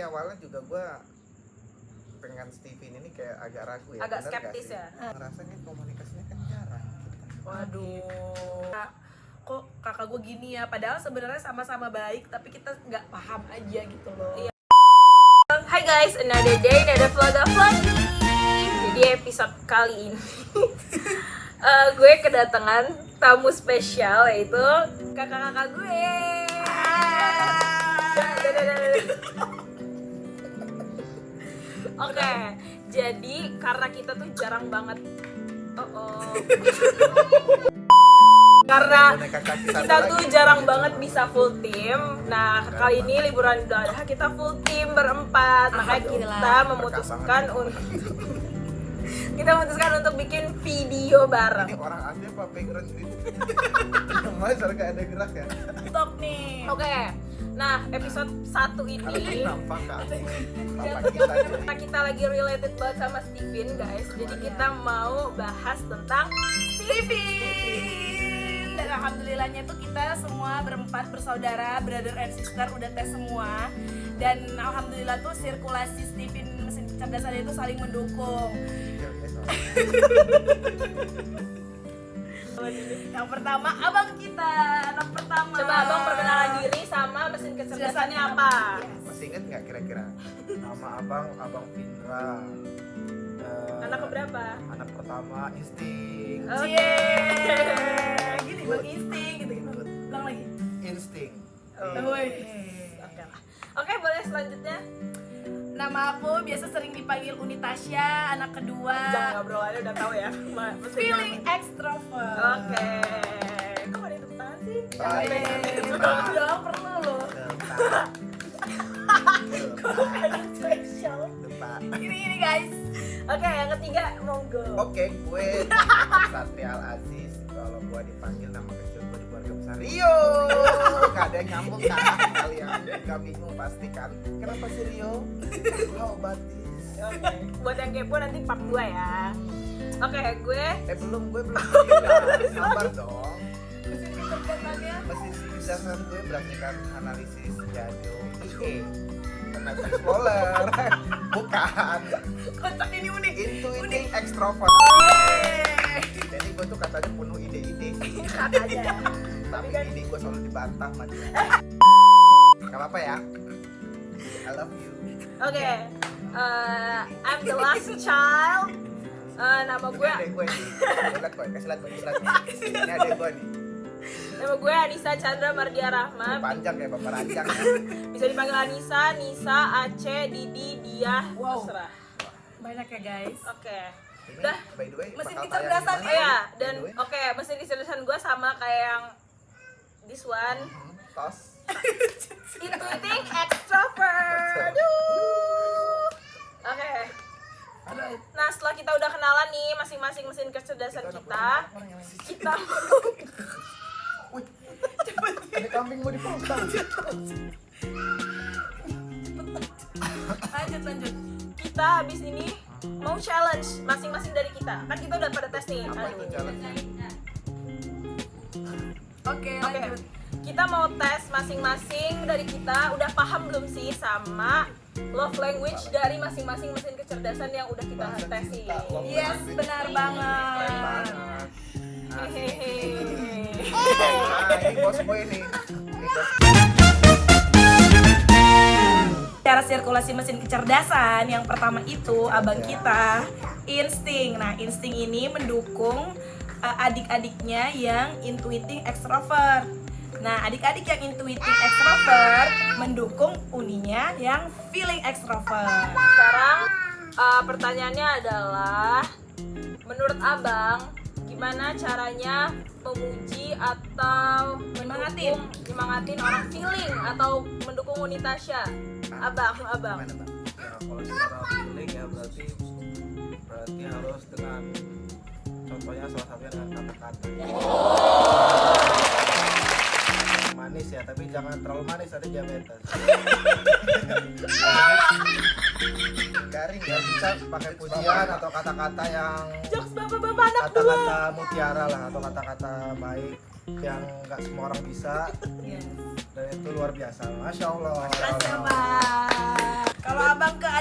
Awalnya juga gue pengen Steven ini kayak agak ragu ya, agak skeptis ya. Rasanya komunikasinya kan jarang. Waduh, kok kakak gue gini ya, padahal sebenarnya sama-sama baik tapi kita nggak paham aja gitu loh. Iya. Hai guys, another day, another vlog lagi. Jadi episode kali ini gue kedatangan tamu spesial, yaitu kakak-kakak gue. Oke, jadi karena kita tuh jarang banget karena kita tuh jarang banget bisa full team. Nah, kali ini liburan Idul Adha kita full team berempat. Makanya kita memutuskan untuk bikin video bareng. Ini orang asli apa background ini? Masa gak ada gerak ya? Stop nih. Oke. Nah, episode 1 ini kita lagi related banget sama Steven, guys. Jadi kita mau bahas tentang Steven. Dan alhamdulillahnya tuh kita semua berempat bersaudara, brother and sister udah tes semua. Dan alhamdulillah tuh sirkulasi Steven mesin kecerdasan itu saling mendukung. Yang pertama abang kita, anak pertama. Coba abang perkenalan diri sama mesin kecerdasannya apa? Masih inget nggak kira-kira? Nama abang Findra. Anak keberapa? Anak pertama Insting. Oke. Gini bang Insting gitu. Ulang lagi. Insting. Oke, boleh selanjutnya. Nama aku biasa sering dipanggil Unitasya, anak kedua. Jangan ngobrolannya udah tahu ya. Feeling extrovert. Oke. Kok ada tepuk tangan sih? Udah perlu loh. Kok ada spesial? Ini guys. Oke, yang ketiga monggo. Oke, gue Satria Al Aziz. Kalau gue dipanggil nama kecil gue di keluarga besar Rio. Gak ada yang nyambung kan? Kalian gak bingung pasti kan? Kenapa sih Rio? How batis? Oke, buat yang kepo nanti part 2 ya. Oke, gue belum sabar dong. mesin kecerdasannya. Mesin kecerdasan gue berdasarkan analisis Jado IE Internet Explorer. Bukan. Kocak ini unik. Intuiting extrovert. Jadi gue tuh katanya penuh ide-ide sih. Katanya. Tapi ide gue selalu dibantah sama dia. Gak apa-apa ya. I love you. Oke, I'm the last child. Nama gue. Ini adek gue nih. Kasih lihat gue. Ini adek gue nih. Nama gue Anissa Chandra Mardia Rahma. Panjang ya, Bapak Ranjang ya. Bisa dipanggil Anissa, Nisa, Aceh, Didi, Diah. Wow. Terserah. Banyak ya guys. Oke. Udah. By the way, mesin bakal kecerdasan tayang di mana? ya. Dan oke, mesin kecerdasan gue sama kayak yang this one. Tos. Intuiting extrovert. Aduh. Oke. Nah, setelah kita udah kenalan nih masing-masing mesin kecerdasan kita Wih, ada kambing mau dipotong. Lanjut. Kita habis ini mau challenge masing-masing dari kita. Kan kita udah pada tes nih. Apa itu challenge? Oke. Kita mau tes masing-masing dari kita. Udah paham belum sih sama love language dari masing-masing mesin kecerdasan yang udah kita tes nih? Yes, benar banget. Hehehe. Ini bos gue nih. Cara sirkulasi mesin kecerdasan yang pertama itu abang kita insting. Nah, insting ini mendukung adik-adiknya yang intuiting extrovert. Nah, adik-adik yang intuiting extrovert mendukung uninya yang feeling extrovert. Sekarang pertanyaannya adalah, menurut abang gimana caranya memuji atau nyemangatin orang feeling atau mendukung Unitasya? Abang. Ya, kalau secara feeling ya berarti harus dengan contohnya salah satunya dengan kata-kata. Manis ya, tapi jangan terlalu manis, ada diabetes. Garing Ya bisa pakai pujian atau kata-kata yang Jokes bapak-bapak anak dua. kata-kata mutiara lah, atau kata-kata baik yang nggak semua orang bisa. Dan itu luar biasa, masya Allah. Makasih, Bang.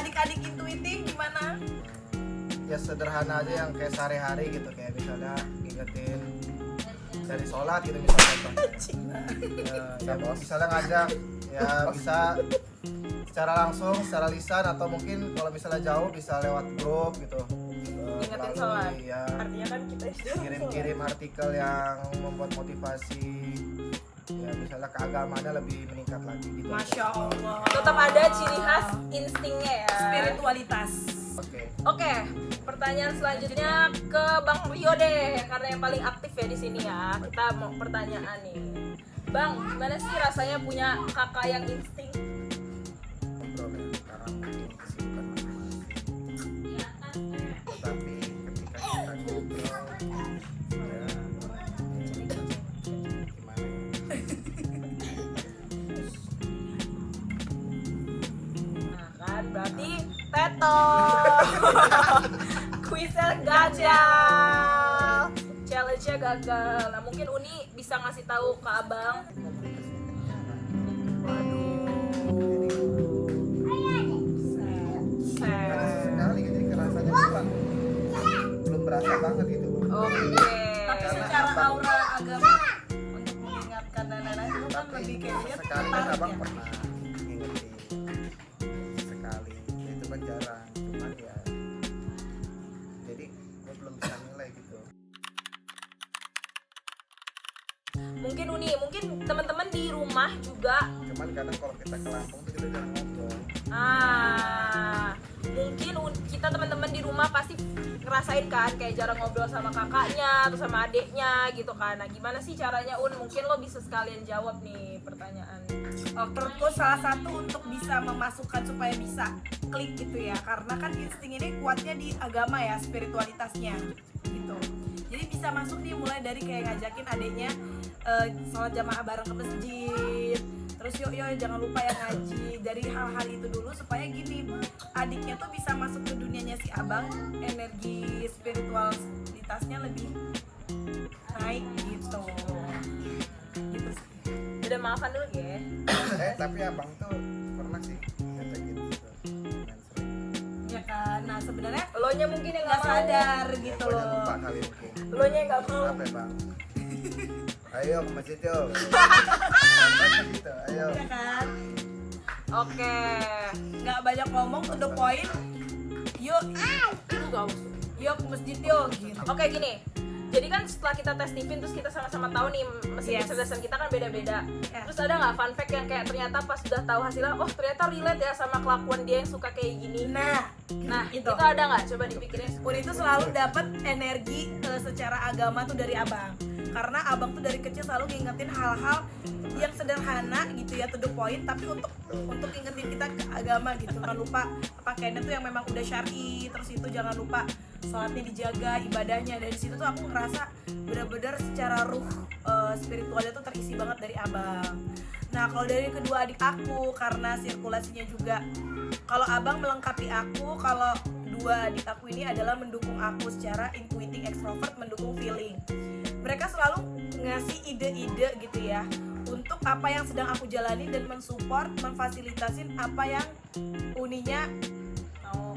adik-adik intuitif gimana? Ya sederhana aja yang kayak sehari-hari gitu, kayak misalnya ingetin dari sholat gitu misalnya. Ya, misalnya ngajak ya bisa secara langsung, secara lisan, atau mungkin kalau misalnya jauh bisa lewat grup gitu. Ingetin sholat. Ya, Artinya kan kita kirim-kirim artikel yang membuat motivasi, ya misalnya keagamaannya lebih meningkat lagi gitu. Masya Allah. Tetap ada ciri khas instingnya ya. Spiritualitas. Oke. Pertanyaan selanjutnya ke Bang Rio deh, karena yang paling aktif ya di sini ya. Kita mau pertanyaan nih. Bang, gimana sih rasanya punya kakak yang insting? Ngobrol ya, karena mungkin kesibukan masing-masing. Tapi ketika kita ngobrol ya gimana ya? Nah kan, berarti Teto. Kuisnya gagal. Challenge-nya gagal. Nah, mungkin Uni bisa ngasih tahu ke Abang. Sekali jadi kerasanya belum berasa banget gitu loh. Oke. Tapi secara aura agama untuk mengingatkan dan lain-lain itu kan lebih kayak dia Sekali kan tertarik abang ya. pernah ngingetin sekali, itu kan jarang, cuman ya jadi gue belum bisa nilai gitu. Mungkin Uni, mungkin teman-teman di rumah juga. Cuman kadang kalau kita ke Lampung tuh kita jarang ngobrol. Mungkin kita teman-teman di rumah pasti ngerasain kan kayak jarang ngobrol sama kakaknya atau sama adeknya gitu kan. Nah, gimana sih caranya Mungkin lo bisa sekalian jawab nih pertanyaan. Menurutku salah satu untuk bisa memasukkan supaya bisa klik gitu ya, karena kan insting ini kuatnya di agama ya, spiritualitasnya gitu. Jadi bisa masuk nih mulai dari kayak ngajakin adeknya sholat jamaah bareng ke masjid, terus yuk jangan lupa ya ngaji, dari hal-hal itu dulu supaya gini adiknya tuh bisa masuk ke dunianya si abang, energi spiritualitasnya lebih naik gitu sih. Udah maafan dulu ya. Tapi abang tuh pernah sih ngajakin gitu main sering. Ya kan, nah sebenarnya Lo nya mungkin yang nggak nggak mau. sadar gitu Gua udah loh. lupa kali mungkin. Lo nya nggak mau. Apa ya bang? Ayo ke masjid yuk. Sampai gitu, ayo. Ya kan, Oke. nggak banyak ngomong, to the point. Yuk yuk ke masjid yuk gitu. Oke gini. Jadi kan setelah kita tes tipin terus kita sama-sama tahu nih mesin Yes. kecerdasan kita kan beda-beda. Ya. Terus ada nggak fun fact yang kayak ternyata pas sudah tahu hasilnya, oh ternyata relate ya sama kelakuan dia yang suka kayak gini. Nah itu itu ada nggak? Coba dipikirin. Pun itu selalu dapat energi secara agama tuh dari abang, karena abang tuh dari kecil selalu ngingetin hal-hal yang sederhana gitu ya, to the point, tapi untuk ngingetin kita ke agama gitu. Jangan lupa pakaiannya tuh yang memang udah syar'i, terus itu jangan lupa sholatnya dijaga, ibadahnya. Dari situ tuh aku ngerasa benar-benar secara ruh spiritualnya tuh terisi banget dari abang. Nah kalau dari kedua adik aku, karena sirkulasinya juga, kalau abang melengkapi aku, kalau dua adik aku ini adalah mendukung aku secara intuiting extrovert, mendukung feeling. Mereka selalu ngasih ide-ide gitu ya untuk apa yang sedang aku jalani dan mensupport, memfasilitasin apa yang Uninya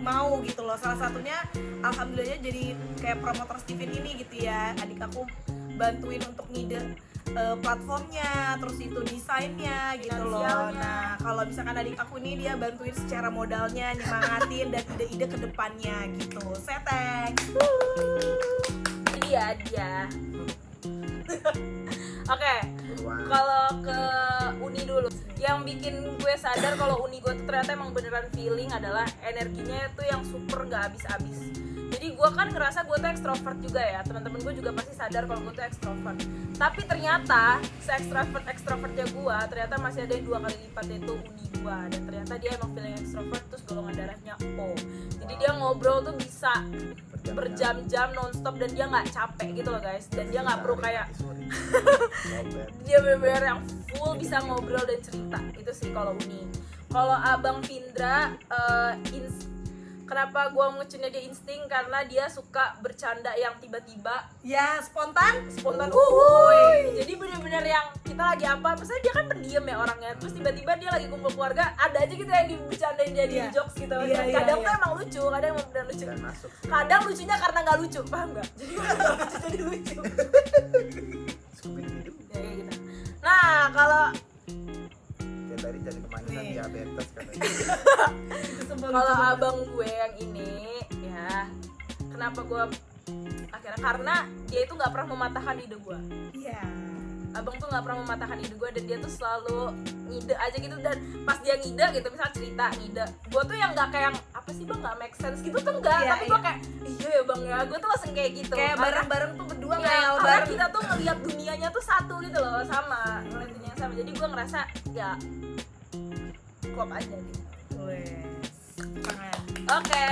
mau gitu loh. Salah satunya alhamdulillahnya jadi kayak promotor Steven ini gitu ya. Adik aku bantuin untuk ngide platformnya, terus itu desainnya gitu loh. Finansialnya. Nah kalau misalkan adik aku ini dia bantuin secara modalnya, nyemangatin dan ide-ide ke depannya gitu. Seteng. Dia dia. Oke. Buruan. Kalau ke Uni dulu, yang bikin gue sadar kalau Uni gue tuh ternyata emang beneran feeling adalah energinya tuh yang super nggak habis-habis. Jadi gue kan ngerasa gue tuh ekstrovert juga ya, teman-teman gue juga pasti sadar kalau gue tuh ekstrovert. Tapi ternyata se-extrovertnya gue ternyata masih ada yang 2 kali lipat, yaitu Uni gue. Dan ternyata dia emang feeling ekstrovert, terus golongan darahnya O. Jadi dia ngobrol tuh bisa berjam-jam nonstop dan dia nggak capek gitu loh guys. Dan dia nggak perlu kayak dia bener-bener yang full bisa ngobrol dan cerita. Itu sih kalau Uni. Kalau Abang Vindra Kenapa gue ngucunnya dia insting? Karena dia suka bercanda yang tiba-tiba Ya, spontan. Jadi bener-bener yang kita lagi apa, misalnya dia kan pendiam ya orangnya, terus tiba-tiba dia lagi kumpul keluarga, ada aja gitu yang dibercandain jadi Iya. jokes gitu. Iya, Dan iya, kadang iya. tuh emang lucu, kadang emang bener lucu. Dan masuk. Kadang lucunya karena nggak lucu, paham nggak? Jadi nggak lucu jadi lucu. Scooby-Doo. Ya, kayak gitu. Nah kalau Kayak tadi jadi kemanisan Nih. diabetes katanya. Itu sebel kalau lucu banget. abang gue yang ini ya, kenapa gue akhirnya karena dia itu nggak pernah mematahkan ide gue. Iya. Abang tuh nggak pernah mematahkan ide gue, dan dia tuh selalu ngide aja gitu. Dan pas dia ngide gitu, misal cerita ngide, gue tuh yang nggak kayak apa sih bang, nggak make sense gitu tuh enggak. Iya, Tapi gue iya. kayak iya ya bang ya, gue tuh langsung kayak gitu. Kayak Karena- bareng-bareng tuh berdua Iya, ngayal karena bareng. kita tuh ngelihat dunianya tuh satu gitu loh, sama ngeliat dunia yang sama. Jadi gue ngerasa ya klop aja gitu. Wes. Sangat. Oke.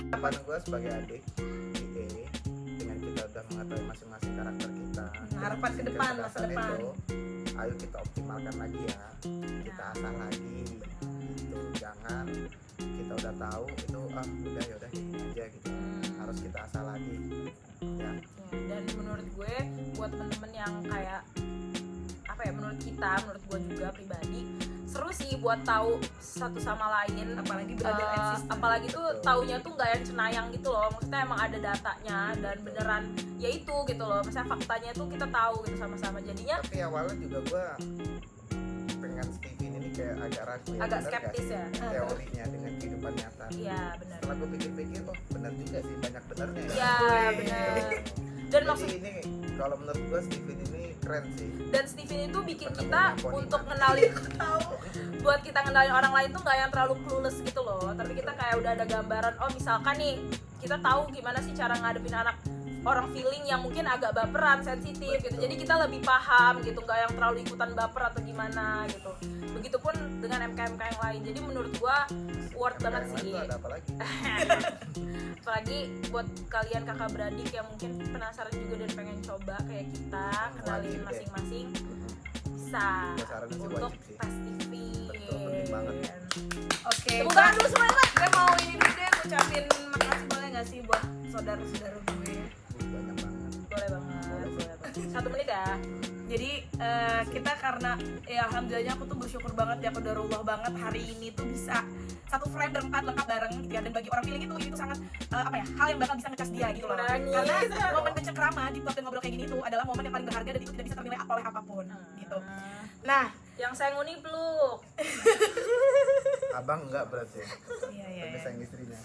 Harapan gue sebagai adik IE, dengan kita udah mengetahui masing-masing karakter kita, Harapan ke depan, masa kecerdasan depan. itu, ayo kita optimalkan lagi ya, kita asah lagi gitu. Jangan kita udah tahu itu udah ya udah gini aja gitu, harus kita asah lagi ya. Dan menurut gue buat temen-temen yang kayak apa ya, menurut gue juga pribadi seru sih buat tahu satu sama lain, Apalagi brother and sister. apalagi tuh taunya tuh nggak yang cenayang gitu loh, maksudnya emang ada datanya dan beneran ya itu gitu loh, misalnya faktanya tuh kita tahu gitu sama-sama. Jadinya Tapi awalnya juga gue pengen Steven ini kayak agak ragu ya, agak bener nggak skeptis sih ya. teorinya dengan kehidupan nyata. Iya benar. Setelah gue pikir-pikir, oh benar juga sih, banyak benernya ya. Iya benar. Dan Jadi maksud ini kalau menurut gue Steven ini keren sih. dan Steven itu bikin Ketemu kita dengan Pony untuk Man. ngenalin buat kita ngenalin orang lain tuh nggak yang terlalu clueless gitu loh, tapi kita kayak udah ada gambaran. Oh misalkan nih kita tahu gimana sih cara ngadepin anak orang feeling yang mungkin agak baperan, sensitif gitu, jadi kita lebih paham gitu, nggak yang terlalu ikutan baper atau gimana gitu. Begitupun dengan MK-MK yang lain. Jadi menurut gua worth banget Yang lain sih. tuh ada apa lagi? Apalagi buat kalian kakak beradik yang mungkin penasaran juga dan pengen coba kayak kita, kenalin Wajib deh. masing-masing, bisa Gua saranin sih untuk wajib sih. tes TV. Betul, penting banget. Oke. Tepuk tangan dulu semuanya. Gue mau ini dulu deh, ngucapin makasih boleh gak sih buat saudara-saudara gue. Banyak banget. Boleh banget, boleh banget. 1 menit ya. Jadi kita karena ya alhamdulillahnya aku tuh bersyukur banget ya, qadarullah banget hari ini tuh bisa satu frame berempat lengkap bareng gitu ya. Dan bagi orang feeling itu ini tuh sangat apa ya, hal yang bakal bisa ngecas dia gitu loh. Menangis. Karena momen bercengkrama di waktu ngobrol kayak gini tuh adalah momen yang paling berharga dan itu tidak bisa ternilai oleh apapun gitu. Nah, Yang saya nguni peluk. Abang enggak berarti. iya iya. Tapi sayang istrinya.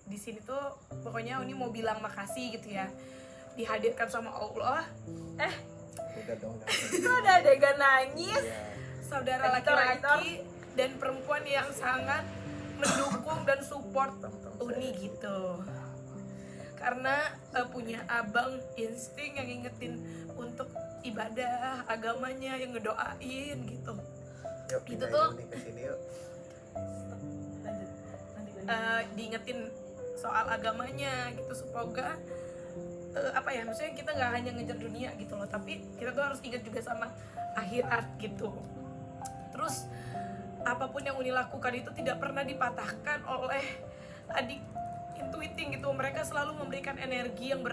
Di sini tuh pokoknya Uni mau bilang makasih gitu ya, dihadirkan sama Allah, Udah dong. Itu ada adegan nangis. Iya. saudara Editor, laki-laki dan perempuan yang sangat mendukung dan support Tong-tong Uni saya. gitu. Karena punya abang insting yang ngingetin untuk ibadah agamanya, yang ngedoain gitu. Yuk, Itu pindahin tuh- Uni ke sini yuk. Diingetin soal agamanya gitu, semoga apa ya, maksudnya kita nggak hanya ngejar dunia gitu loh, tapi kita tuh harus ingat juga sama akhirat gitu. Terus apapun yang Uni lakukan itu tidak pernah dipatahkan oleh adik intuiting gitu. Mereka selalu memberikan energi yang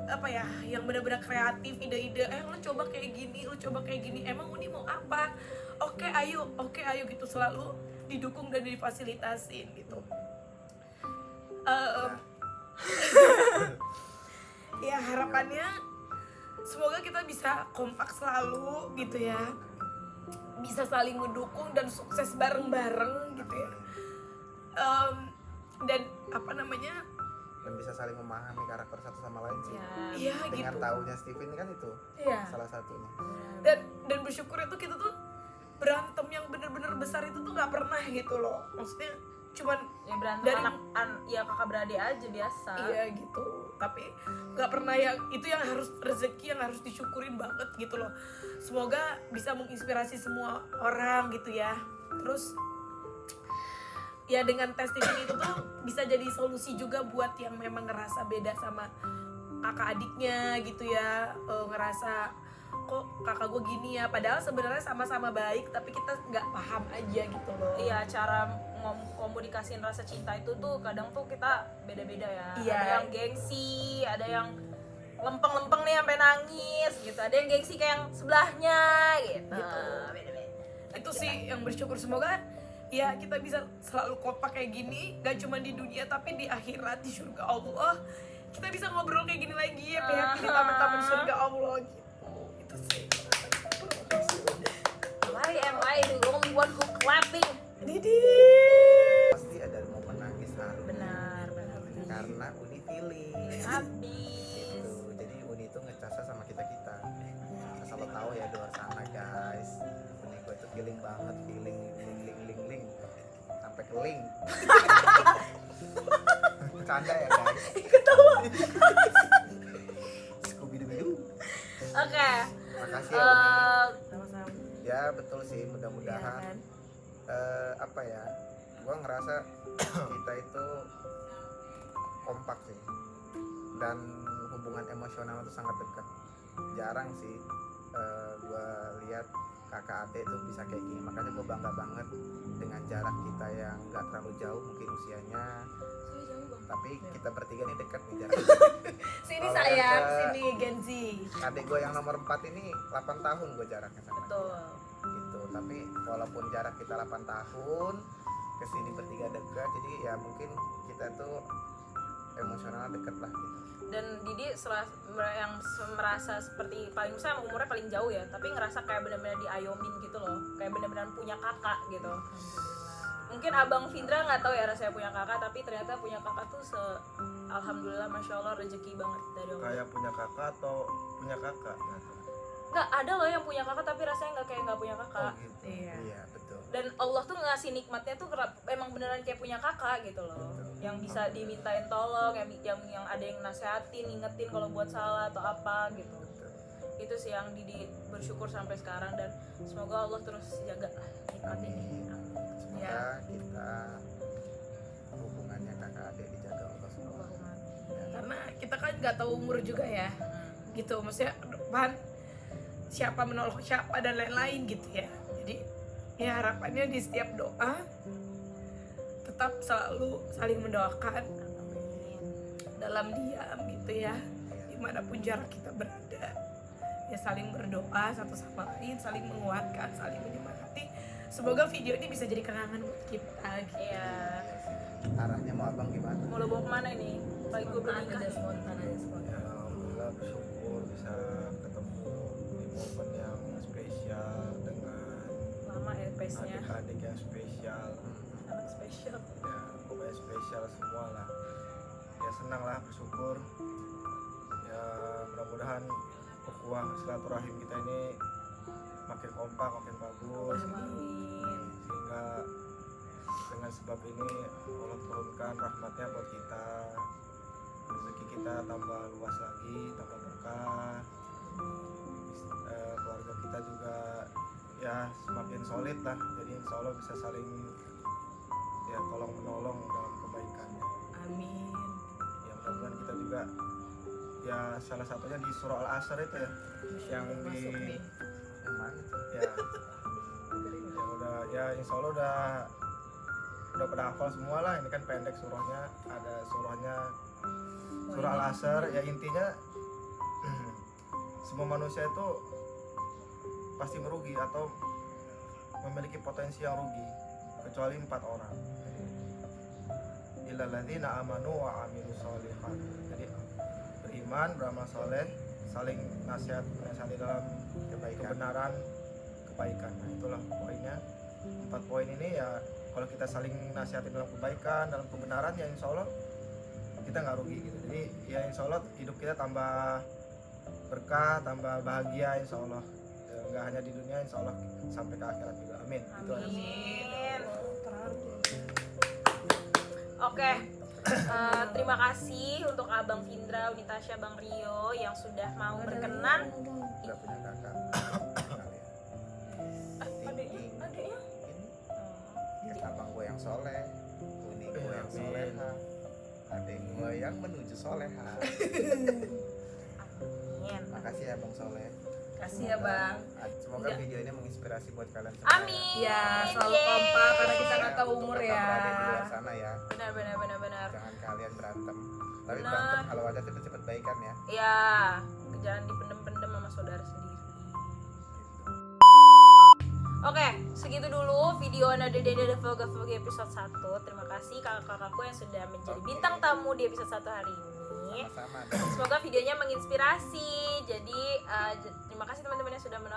apa ya, yang benar-benar kreatif, ide-ide, lo coba kayak gini, lo coba kayak gini, emang Uni mau apa, oke ayo gitu, selalu didukung dan difasilitasin gitu. Ya harapannya semoga kita bisa kompak selalu gitu ya, bisa saling mendukung dan sukses bareng-bareng gitu ya. Dan apa namanya, Dan bisa saling memahami karakter satu sama lain sih. iya Dengan gitu. tahunya Steven kan itu Iya. salah satunya. Dan bersyukur itu kita tuh berantem yang bener-bener besar itu tuh nggak pernah gitu loh, maksudnya cuman Ya berantem Dari- ya kakak beradik aja biasa. iya gitu, tapi nggak pernah yang itu, yang harus rezeki yang harus disyukurin banget gitu loh. Semoga bisa menginspirasi semua orang gitu ya. Terus ya dengan testing itu tuh bisa jadi solusi juga buat yang memang ngerasa beda sama kakak adiknya gitu ya, ngerasa kok kakak gue gini ya, padahal sebenarnya sama-sama baik tapi kita nggak paham aja gitu loh. Iya, cara komunikasiin rasa cinta itu tuh kadang tuh kita beda-beda ya. Iya. Ada yang gengsi, ada yang lempeng-lempeng nih sampai nangis gitu. Ada yang gengsi kayak yang sebelahnya gitu. Gitu. Beda-beda. Itu sih yang bersyukur, semoga ya kita bisa selalu kompak kayak gini, gak cuma di dunia tapi di akhirat, di surga Allah kita bisa ngobrol kayak gini lagi ya, happy di taman-taman surga Allah gitu. Itu sih. Why am I the only one who clapping? Didi. Pasti ada mau menangis haru. Benar. Karena Uni feeling. Habis. Gitu. Jadi Uni itu ngecasa sama kita. Asal lo tahu ya di luar sana guys. Uni gue itu feeling banget, feeling ling sampai keling. Bercanda ya guys. Scooby Doo. Oke. Makasih ya Uni. Sama-sama. Ya betul sih, Iya mudah-mudahan kan? apa ya, gua ngerasa kita itu kompak sih, dan hubungan emosional itu sangat dekat. Jarang sih gua lihat kakak adik itu bisa kayak gini, makanya gua bangga banget dengan jarak kita yang nggak terlalu jauh mungkin usianya, tapi kita bertiga nih dekat nih jaraknya. Sini Kalau sayang, ke- sini Genzi. Adik gua yang nomor 4 ini 8 tahun gua jaraknya sama dia. Betul. Gitu, tapi walaupun jarak kita 8 tahun kesini bertiga dekat, jadi ya mungkin kita tuh emosional deket lah gitu. Dan Didi yang merasa seperti paling besar umurnya paling jauh ya, tapi ngerasa kayak benar-benar diayomin gitu loh, kayak benar-benar punya kakak gitu. Mungkin abang Findra nggak tahu ya rasanya punya kakak, tapi ternyata punya kakak tuh alhamdulillah, masya Allah, rezeki banget dari Allah. Kayak punya kakak atau punya kakak nggak tahu. Nggak ada loh yang punya kakak tapi rasanya nggak kayak nggak punya kakak. Oh gitu. Iya. Iya betul. Dan Allah tuh ngasih nikmatnya tuh emang beneran kayak punya kakak gitu loh, yang bisa dimintain tolong, yang ada yang nasehatin, ngingetin kalau buat salah atau apa gitu. Betul. Itu sih yang Didi bersyukur sampai sekarang, dan semoga Allah terus jaga lah nikmat ini. Semoga Ya. kita hubungannya kakak adik dijaga Allah semua. Karena kita kan nggak tahu umur juga ya, gitu. Maksudnya ke depan siapa menolong siapa dan lain-lain gitu ya. Jadi ya harapannya di setiap doa tetap selalu saling mendoakan dalam diam gitu ya, dimanapun jarak kita berada, ya saling berdoa satu sama lain, saling menguatkan, saling menyemangati. Semoga video ini bisa jadi kenangan buat kita gitu. Iya. Arahnya mau abang gimana? Mau lo bawa kemana ini? Lagi gue belum nikah. Spontan aja, spontan. Ya alhamdulillah bersyukur bisa ketemu di momen yang spesial dengan Lama ya pace-nya. adik-adik yang spesial. Anak spesial. Ya pokoknya spesial semua lah. Ya senang lah, bersyukur. Ya mudah-mudahan ukhuwah silaturahim kita ini makin kompak, makin bagus, Amin. sehingga dengan sebab ini Allah turunkan rahmatnya buat kita, rezeki kita tambah luas lagi, tambah berkah. Keluarga kita juga ya semakin solid lah, jadi insya Allah bisa saling ya tolong menolong dalam kebaikannya. Amin. Ya mudah-mudahan kita juga ya salah satunya di surah Al-Asr itu ya, yang di Masuk nih. Yang mana? ya yang udah ya insya Allah udah pada hafal semua lah. Ini kan pendek surahnya, ada surahnya surah Al-Asr. Ya intinya semua manusia itu pasti merugi atau memiliki potensi yang rugi kecuali 4 orang. Illal ladzina amanu wa amilus sholihat. Jadi beriman, beramal soleh, saling menasihati dalam kebenaran, kebaikan. Nah, itulah poinnya. 4 poin ini ya, kalau kita saling nasihati dalam kebaikan, dalam kebenaran, ya insya Allah kita nggak rugi gitu. Jadi ya insya Allah hidup kita tambah berkah, tambah bahagia insya Allah. Ya, nggak hanya di dunia, insya Allah sampai ke akhirat juga. Amin. Itu aja. Amin. Oke, terima kasih untuk Abang Findra, Unitasya, Bang Rio yang sudah mau berkenan. Udah punya kakak. Adiknya? Ini kata abang gue yang soleh, Uni gue yang soleha, adik gue yang menuju soleha. Amin. Makasih ya bang soleh. Kasih ya bang. Semoga Enggak. video ini menginspirasi buat kalian semua. Amin. Ya selalu kompak karena kita Ya, nggak tahu untuk umur kakak ya. beradik di luar sana ya. Benar. Jangan kalian berantem. Tapi Benar. berantem kalau ada cepet-cepet baikan ya. Ya, jangan dipendem-pendem sama saudara sendiri. Oke, segitu dulu video Another Day Another Vlog episode 1. Terima kasih kakak-kakakku yang sudah menjadi Oke. bintang tamu di episode 1 hari ini. Sama-sama. Semoga videonya menginspirasi. Jadi terima kasih teman-teman yang sudah menonton.